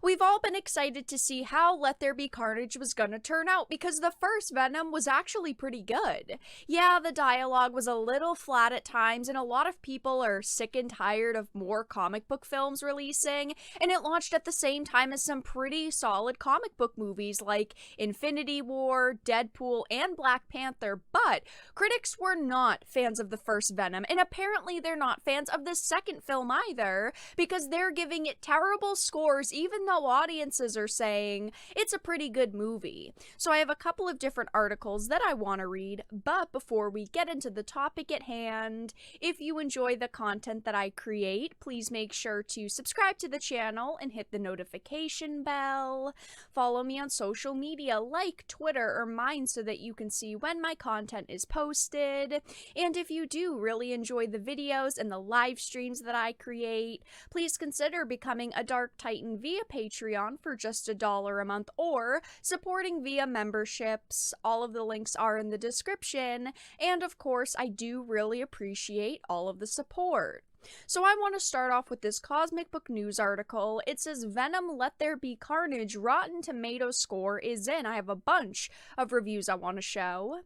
We've all been excited to see how Let There Be Carnage was gonna turn out because the first Venom was actually pretty good. Yeah, the dialogue was a little flat at times, and a lot of people are sick and tired of more comic book films releasing, and it launched at the same time as some pretty solid comic book movies like Infinity War, Deadpool, and Black Panther, but critics were not fans of the first Venom, and apparently they're not fans of the second film either, because they're giving it terrible scores even though audiences are saying it's a pretty good movie. So I have a couple of different articles that I want to read, but before we get into the topic at hand, if you enjoy the content that I create, please make sure to subscribe to the channel and hit the notification bell. Follow me on social media like Twitter or mine so that you can see when my content is posted. And if you do really enjoy the videos and the live streams that I create, please consider becoming a Dark Titan via Patreon for just $1 a month or supporting via memberships. All of the links are in the description, and of course, I do really appreciate all of the support. So I want to start off with this Cosmic Book News article. It says Venom Let There Be Carnage Rotten Tomatoes score is in. I have a bunch of reviews I want to show.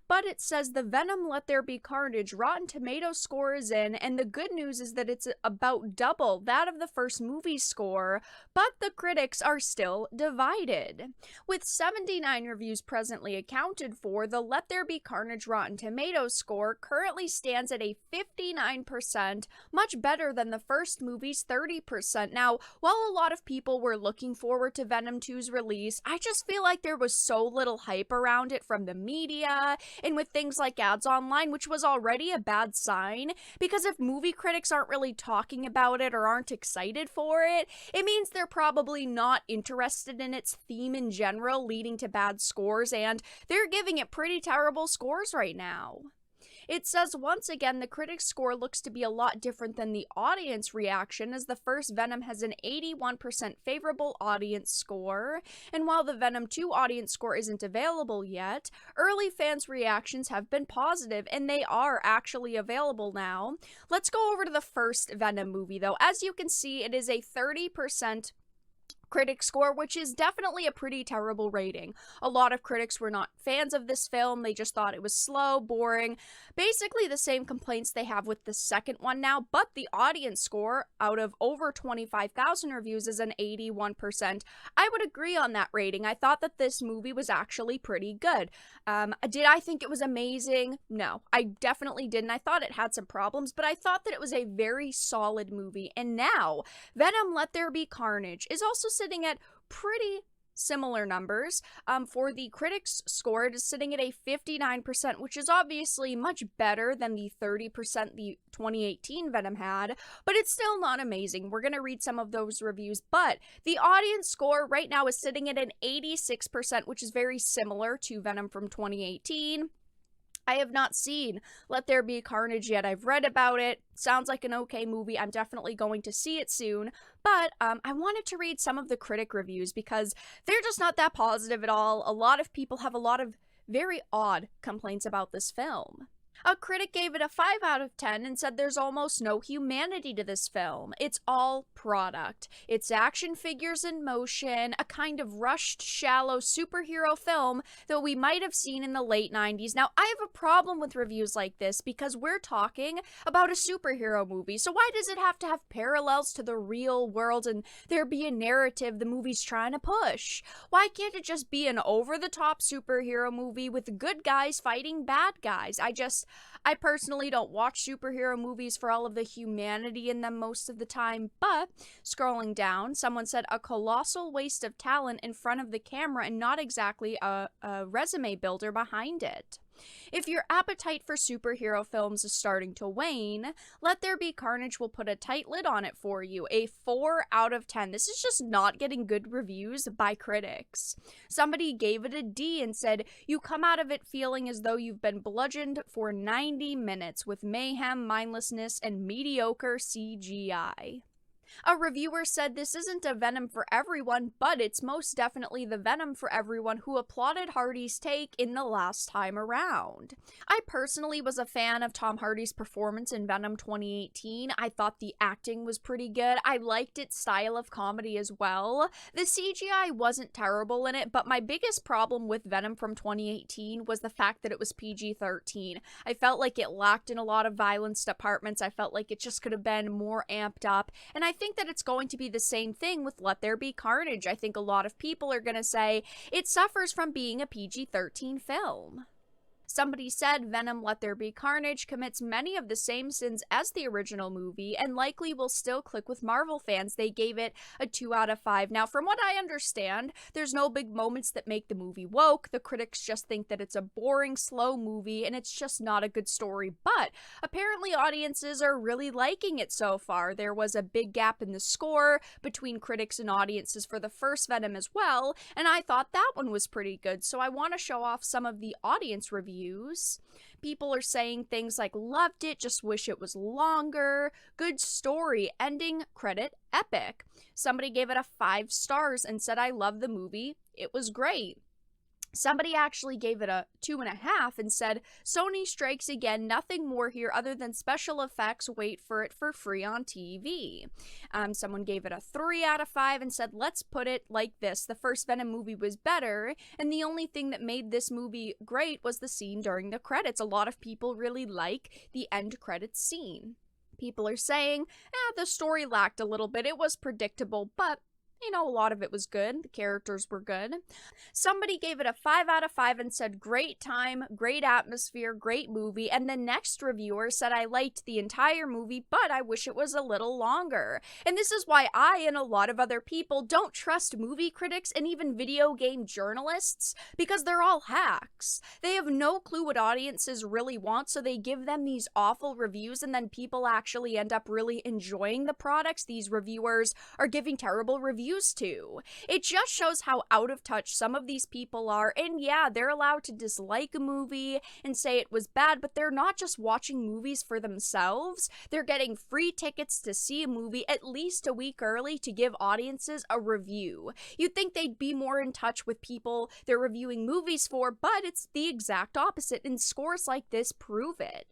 But it says the Venom Let There Be Carnage Rotten Tomatoes score is in, and the good news is that it's about double that of the first movie score, but the critics are still divided. With 79 reviews presently accounted for, the Let There Be Carnage Rotten Tomatoes score currently stands at a 59%, much better than the first movie's 30%. Now, while a lot of people were looking forward to Venom 2's release, I just feel like there was so little hype around it from the media and with things like ads online, which was already a bad sign, because if movie critics aren't really talking about it or aren't excited for it, it means they're probably not interested in its theme in general, leading to bad scores, and they're giving it pretty terrible scores right now. It says once again the critic score looks to be a lot different than the audience reaction, as the first Venom has an 81% favorable audience score, and while the Venom 2 audience score isn't available yet, early fans' reactions have been positive, and they are actually available now. Let's go over to the first Venom movie though. As you can see, it is a 30% critic score, which is definitely a pretty terrible rating. A lot of critics were not fans of this film. They just thought it was slow, boring, basically the same complaints they have with the second one now, but the audience score out of over 25,000 reviews is an 81%. I would agree on that rating. I thought that this movie was actually pretty good. Did I think it was amazing? No, I definitely didn't. I thought it had some problems, but I thought that it was a very solid movie. And now, Venom Let There Be Carnage is also sitting at pretty similar numbers. For the critics' score, it is sitting at a 59%, which is obviously much better than the 30% the 2018 Venom had, but it's still not amazing. We're going to read some of those reviews, but the audience score right now is sitting at an 86%, which is very similar to Venom from 2018. I have not seen Let There Be Carnage yet. I've read about it. Sounds like an okay movie. I'm definitely going to see it soon. But I wanted to read some of the critic reviews because they're just not that positive at all. A lot of people have a lot of very odd complaints about this film. A critic gave it a 5 out of 10 and said there's almost no humanity to this film. It's all product. It's action figures in motion, a kind of rushed, shallow superhero film that we might have seen in the late 90s. Now, I have a problem with reviews like this because we're talking about a superhero movie, so why does it have to have parallels to the real world and there be a narrative the movie's trying to push? Why can't it just be an over-the-top superhero movie with good guys fighting bad guys? I personally don't watch superhero movies for all of the humanity in them most of the time, but scrolling down, someone said a colossal waste of talent in front of the camera and not exactly a resume builder behind it. If your appetite for superhero films is starting to wane, Let There Be Carnage will put a tight lid on it for you. A 4 out of 10. This is just not getting good reviews by critics. Somebody gave it a D and said, you come out of it feeling as though you've been bludgeoned for 90 minutes with mayhem, mindlessness, and mediocre CGI. A reviewer said this isn't a Venom for everyone, but it's most definitely the Venom for everyone who applauded Hardy's take in the last time around. I personally was a fan of Tom Hardy's performance in Venom 2018. I thought the acting was pretty good. I liked its style of comedy as well. The CGI wasn't terrible in it, but my biggest problem with Venom from 2018 was the fact that it was PG-13. I felt like it lacked in a lot of violence departments. I felt like it just could have been more amped up, and I think that it's going to be the same thing with Let There Be Carnage. I think a lot of people are going to say it suffers from being a PG-13 film. Somebody said Venom Let There Be Carnage commits many of the same sins as the original movie and likely will still click with Marvel fans. They gave it a 2 out of 5. Now, from what I understand, there's no big moments that make the movie woke. The critics just think that it's a boring, slow movie and it's just not a good story. But apparently audiences are really liking it so far. There was a big gap in the score between critics and audiences for the first Venom as well, and I thought that one was pretty good. So I want to show off some of the audience reviews. People are saying things like loved it, just wish it was longer, good story, ending, credit, epic. Somebody gave it a 5 stars and said I love the movie, it was great. Somebody actually gave it a 2.5 and said, Sony strikes again, nothing more here other than special effects, wait for it for free on TV. Someone gave it a 3 out of 5 and said, let's put it like this, the first Venom movie was better, and the only thing that made this movie great was the scene during the credits. A lot of people really like the end credits scene. People are saying, the story lacked a little bit, it was predictable, but a lot of it was good. The characters were good. Somebody gave it a 5 out of 5 and said, great time, great atmosphere, great movie. And the next reviewer said, I liked the entire movie, but I wish it was a little longer. And this is why I and a lot of other people don't trust movie critics and even video game journalists, because they're all hacks. They have no clue what audiences really want, so they give them these awful reviews, and then people actually end up really enjoying the products these reviewers are giving terrible reviews to. It just shows how out of touch some of these people are, and yeah, they're allowed to dislike a movie and say it was bad, but they're not just watching movies for themselves. They're getting free tickets to see a movie at least a week early to give audiences a review. You'd think they'd be more in touch with people they're reviewing movies for, but it's the exact opposite, and scores like this prove it.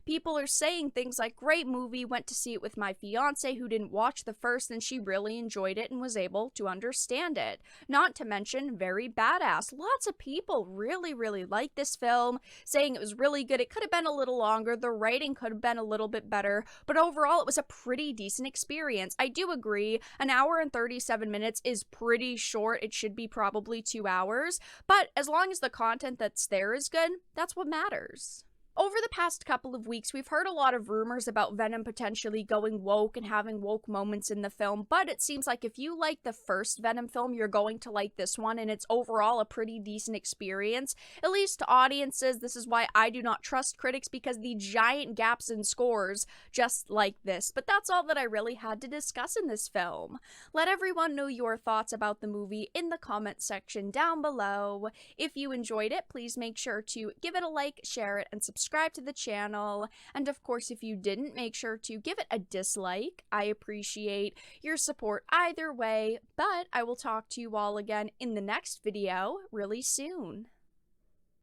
People are saying things like, great movie, went to see it with my fiance who didn't watch the first and she really enjoyed it and was able to understand it. Not to mention, very badass. Lots of people really, really like this film, saying it was really good. It could have been a little longer, the writing could have been a little bit better, but overall it was a pretty decent experience. I do agree, an hour and 37 minutes is pretty short. It should be probably 2 hours, but as long as the content that's there is good, that's what matters. Over the past couple of weeks, we've heard a lot of rumors about Venom potentially going woke and having woke moments in the film, but it seems like if you like the first Venom film, you're going to like this one, and it's overall a pretty decent experience, at least to audiences. This is why I do not trust critics, because the giant gaps in scores just like this. But that's all that I really had to discuss in this film. Let everyone know your thoughts about the movie in the comment section down below. If you enjoyed it, please make sure to give it a like, share it, and subscribe to the channel. And of course, if you didn't, make sure to give it a dislike. I appreciate your support either way, but I will talk to you all again in the next video really soon.